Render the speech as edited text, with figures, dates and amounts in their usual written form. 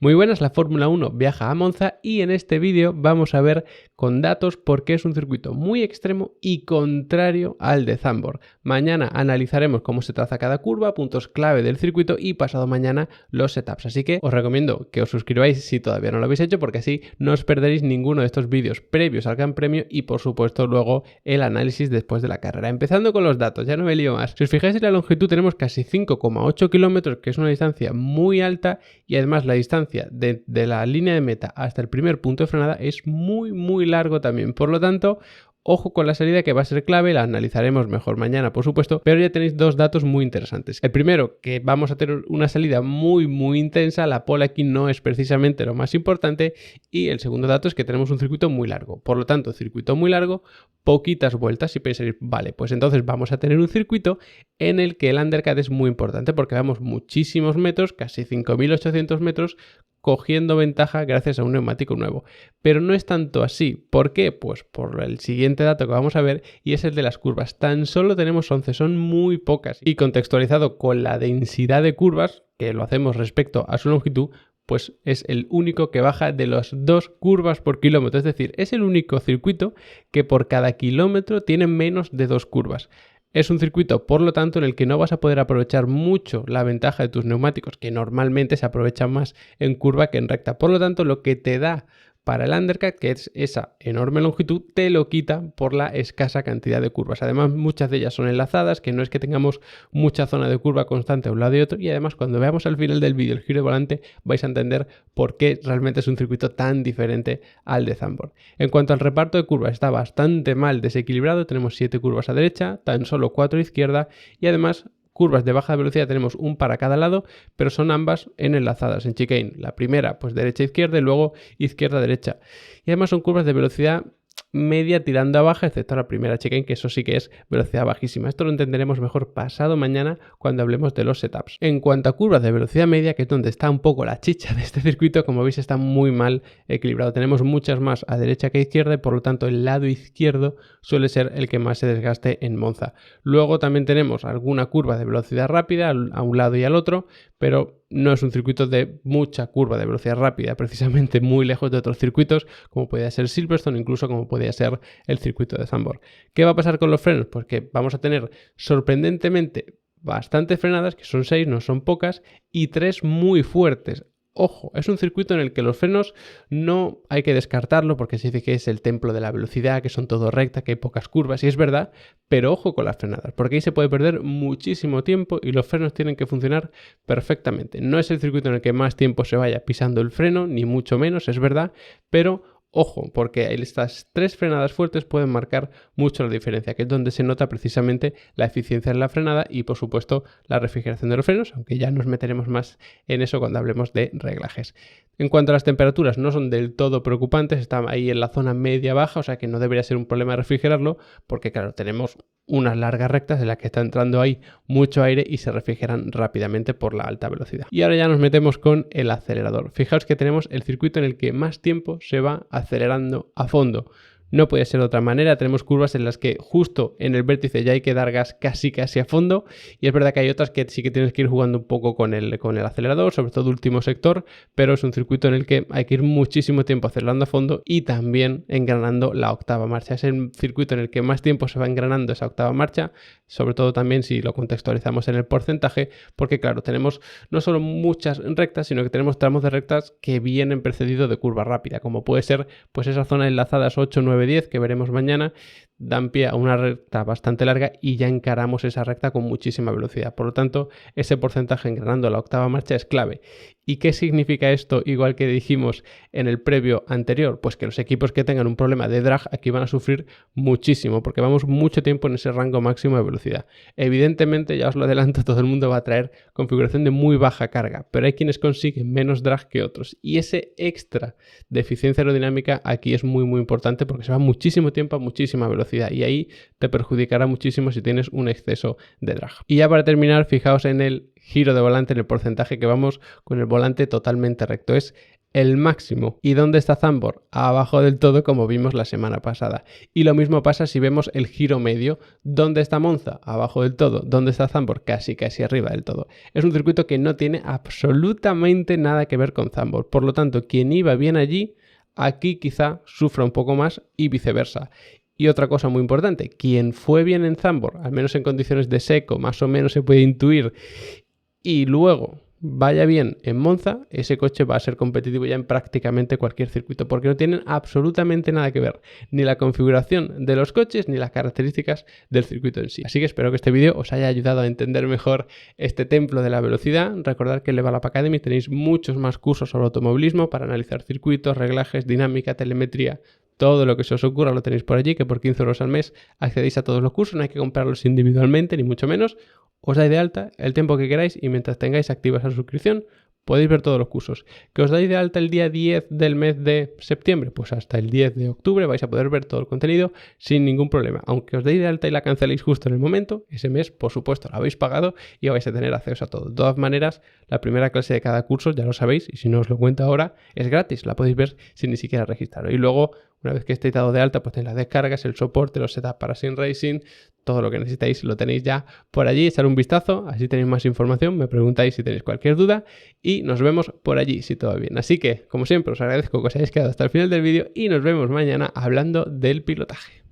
Muy buenas, la Fórmula 1 viaja a Monza y en este vídeo vamos a ver con datos por qué es un circuito muy extremo y contrario al de Zandvoort. Mañana analizaremos cómo se traza cada curva, puntos clave del circuito y pasado mañana los setups. Así que os recomiendo que os suscribáis si todavía no lo habéis hecho porque así no os perderéis ninguno de estos vídeos previos al Gran Premio y por supuesto luego el análisis después de la carrera. Empezando con los datos, ya no me lío más. Si os fijáis en la longitud tenemos casi 5,8 kilómetros, que es una distancia muy alta y además la distancia de la línea de meta hasta el primer punto de frenada es muy largo también. Por lo tanto, ojo con la salida que va a ser clave, la analizaremos mejor mañana por supuesto, pero ya tenéis dos datos muy interesantes. El primero, que vamos a tener una salida muy intensa, la pole aquí no es precisamente lo más importante, y el segundo dato es que tenemos un circuito muy largo. Por lo tanto, circuito muy largo, poquitas vueltas y pensáis, vale, pues entonces vamos a tener un circuito en el que el undercut es muy importante porque vamos muchísimos metros, casi 5.800 metros, cogiendo ventaja gracias a un neumático nuevo. Pero no es tanto así. ¿Por qué? Pues por el siguiente dato que vamos a ver y es el de las curvas. Tan solo tenemos 11, son muy pocas. Y contextualizado con la densidad de curvas, que lo hacemos respecto a su longitud, pues es el único que baja de las 2 curvas por kilómetro. Es decir, es el único circuito que por cada kilómetro tiene menos de 2 curvas. Es un circuito, por lo tanto, en el que no vas a poder aprovechar mucho la ventaja de tus neumáticos, que normalmente se aprovechan más en curva que en recta. Por lo tanto, lo que te da para el undercut, que es esa enorme longitud, te lo quita por la escasa cantidad de curvas. Además, muchas de ellas son enlazadas, que no es que tengamos mucha zona de curva constante a un lado y otro. Y además, cuando veamos al final del vídeo el giro de volante, vais a entender por qué realmente es un circuito tan diferente al de Zandvoort. En cuanto al reparto de curvas, está bastante mal desequilibrado. Tenemos 7 curvas a derecha, tan solo 4 a izquierda y además curvas de baja velocidad tenemos un para cada lado, pero son ambas enlazadas en chicane. La primera, pues derecha-izquierda y luego izquierda-derecha. Y además son curvas de velocidad media tirando a baja, excepto la primera chicane, que eso sí que es velocidad bajísima. Esto lo entenderemos mejor pasado mañana cuando hablemos de los setups. En cuanto a curvas de velocidad media, que es donde está un poco la chicha de este circuito, como veis está muy mal equilibrado. Tenemos muchas más a derecha que a izquierda y por lo tanto el lado izquierdo suele ser el que más se desgaste en Monza. Luego también tenemos alguna curva de velocidad rápida a un lado y al otro, pero no es un circuito de mucha curva de velocidad rápida, precisamente muy lejos de otros circuitos, como podría ser Silverstone, incluso como podría ser el circuito de Zandvoort. ¿Qué va a pasar con los frenos? Pues que vamos a tener sorprendentemente bastantes frenadas, que son 6, no son pocas, y 3 muy fuertes. Ojo, es un circuito en el que los frenos no hay que descartarlo porque se dice que es el templo de la velocidad, que son todo recta, que hay pocas curvas y es verdad, pero ojo con las frenadas porque ahí se puede perder muchísimo tiempo y los frenos tienen que funcionar perfectamente. No es el circuito en el que más tiempo se vaya pisando el freno, ni mucho menos, es verdad, pero ojo, porque estas 3 frenadas fuertes pueden marcar mucho la diferencia, que es donde se nota precisamente la eficiencia en la frenada y por supuesto la refrigeración de los frenos, aunque ya nos meteremos más en eso cuando hablemos de reglajes. En cuanto a las temperaturas, no son del todo preocupantes, están ahí en la zona media-baja, o sea que no debería ser un problema refrigerarlo, porque claro, tenemos unas largas rectas en las que está entrando ahí mucho aire y se refrigeran rápidamente por la alta velocidad. Y ahora ya nos metemos con el acelerador. Fijaos que tenemos el circuito en el que más tiempo se va acelerando a fondo. No puede ser de otra manera, tenemos curvas en las que justo en el vértice ya hay que dar gas casi a fondo y es verdad que hay otras que sí que tienes que ir jugando un poco con el acelerador, sobre todo último sector, pero es un circuito en el que hay que ir muchísimo tiempo acelerando a fondo y también engranando la octava marcha. Es el circuito en el que más tiempo se va engranando esa octava marcha, sobre todo también si lo contextualizamos en el porcentaje, porque claro, tenemos no solo muchas rectas, sino que tenemos tramos de rectas que vienen precedidos de curva rápida, como puede ser pues esa zona enlazadas 8, 9, 10 que veremos mañana, dan pie a una recta bastante larga y ya encaramos esa recta con muchísima velocidad. Por lo tanto, ese porcentaje engranando la octava marcha es clave. ¿Y qué significa esto? Igual que dijimos en el previo anterior, pues que los equipos que tengan un problema de drag aquí van a sufrir muchísimo porque vamos mucho tiempo en ese rango máximo de velocidad. Evidentemente, ya os lo adelanto, todo el mundo va a traer configuración de muy baja carga, pero hay quienes consiguen menos drag que otros y ese extra de eficiencia aerodinámica aquí es muy importante porque se va muchísimo tiempo a muchísima velocidad y ahí te perjudicará muchísimo si tienes un exceso de drag. Y ya para terminar, fijaos en el giro de volante, en el porcentaje que vamos con el volante totalmente recto. Es el máximo. ¿Y dónde está Zambor? Abajo del todo, como vimos la semana pasada. Y lo mismo pasa si vemos el giro medio. ¿Dónde está Monza? Abajo del todo. ¿Dónde está Zambor? Casi arriba del todo. Es un circuito que no tiene absolutamente nada que ver con Zambor. Por lo tanto, quien iba bien allí, aquí quizá sufra un poco más y viceversa. Y otra cosa muy importante, quien fue bien en Zambor, al menos en condiciones de seco, más o menos se puede intuir, y luego vaya bien en Monza, ese coche va a ser competitivo ya en prácticamente cualquier circuito, porque no tienen absolutamente nada que ver, ni la configuración de los coches, ni las características del circuito en sí. Así que espero que este vídeo os haya ayudado a entender mejor este templo de la velocidad. Recordad que en Level Up Academy tenéis muchos más cursos sobre automovilismo para analizar circuitos, reglajes, dinámica, telemetría. Todo lo que se os ocurra lo tenéis por allí, que por 15 euros al mes accedéis a todos los cursos, no hay que comprarlos individualmente, ni mucho menos. Os dais de alta el tiempo que queráis y mientras tengáis activa esa suscripción podéis ver todos los cursos. ¿Que os dais de alta el día 10 del mes de septiembre? Pues hasta el 10 de octubre vais a poder ver todo el contenido sin ningún problema. Aunque os deis de alta y la canceléis justo en el momento, ese mes, por supuesto, lo habéis pagado y vais a tener acceso a todo. De todas maneras, la primera clase de cada curso, ya lo sabéis, y si no os lo cuento ahora, es gratis. La podéis ver sin ni siquiera registraros. Y luego, una vez que estéis dado de alta, pues tenéis las descargas, el soporte, los setups para Sim Racing, todo lo que necesitáis lo tenéis ya por allí. Echar un vistazo, así tenéis más información, me preguntáis si tenéis cualquier duda y nos vemos por allí si todo va bien. Así que, como siempre, os agradezco que os hayáis quedado hasta el final del vídeo y nos vemos mañana hablando del pilotaje.